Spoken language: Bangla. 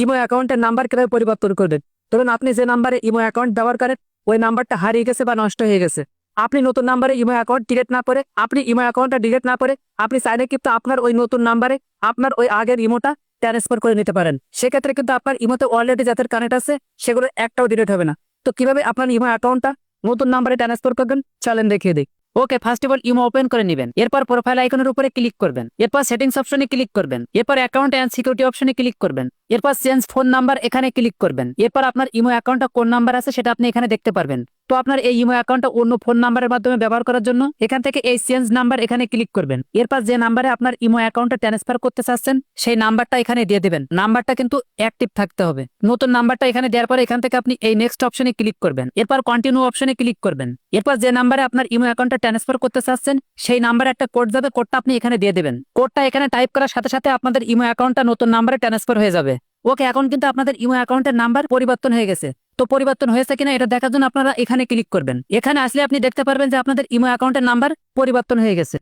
ইমো অ্যাকাউন্টের নাম্বার কিভাবে পরিবর্তন করবেন। ধরুন আপনি যে নাম্বারে ইমো অ্যাকাউন্ট ব্যবহার করেন ওই নাম্বারটা হারিয়ে গেছে বা নষ্ট হয়ে গেছে। আপনি নতুন নাম্বারে ইমো অ্যাকাউন্ট ডিলিট না করে আপনি চাইলে কিন্তু আপনার ওই নতুন নাম্বারে আপনার ওই আগের ইমোটা ট্রান্সফার করে নিতে পারেন। সেক্ষেত্রে কিন্তু আপনার ইমোতে অলরেডি যাদের কানেক্ট আছে সেগুলো একটাও ডিলিট হবে না। তো কিভাবে আপনার ইমো অ্যাকাউন্টটা নতুন নাম্বারে ট্রান্সফার করবেন চলেন দেখিয়ে দিই। Okay, first of all Imo open করে নেবেন। এরপর প্রোফাইল আইকনের উপরে ক্লিক করবেন। এরপর সেটিংস অপশনে ক্লিক করবেন। এরপর অ্যাকাউন্ট এন্ড সিকিউরিটি অপশনে ক্লিক করবেন। এরপর চেঞ্জ ফোন নাম্বার এখানে ক্লিক করবেন। এরপর আপনার ইমো অ্যাকাউন্টটা কোন নাম্বার আছে সেটা আপনি এখানে দেখতে পারবেন। তো আপনার এই ইমো অ্যাকাউন্টটা অন্য ফোন নাম্বারের মাধ্যমে ব্যবহার করার জন্য এখান থেকে এই চেঞ্জ নাম্বার এখানে ক্লিক করবেন। এরপর যে নাম্বারে আপনার ইমো অ্যাকাউন্টটা ট্রান্সফার করতে চাচ্ছেন সেই নাম্বারটা এখানে দিয়ে দেবেন। নাম্বারটা কিন্তু অ্যাক্টিভ থাকতে হবে। নতুন নাম্বারটা এখানে দেওয়ার পরে এখান থেকে আপনি এই নেক্সট অপশনে ক্লিক করবেন। এরপর কন্টিনিউ অপশনে ক্লিক করবেন। এরপর যে নাম্বারে আপনার ইমো অ্যাকাউন্টটা ট্রান্সফার করতে চাচ্ছেন সেই নাম্বারে একটা কোড যাবে, কোডটা আপনি এখানে দিয়ে দেবেন। কোডটা এখানে টাইপ করার সাথে সাথে আপনাদের ইমো অ্যাকাউন্টটা নতুন নাম্বারে ট্রান্সফার হয়ে যাবে। ওকে, এখন কিন্তু আপনাদের ইমো অ্যাকাউন্টের নাম্বার পরিবর্তন হয়ে গেছে। তো পরিবর্তন হয়েছে কিনা এটা দেখার জন্য আপনারা এখানে ক্লিক করবেন। এখানে আসলে আপনি দেখতে পারবেন যে আপনাদের ইমো অ্যাকাউন্টের নাম্বার পরিবর্তন হয়ে গেছে।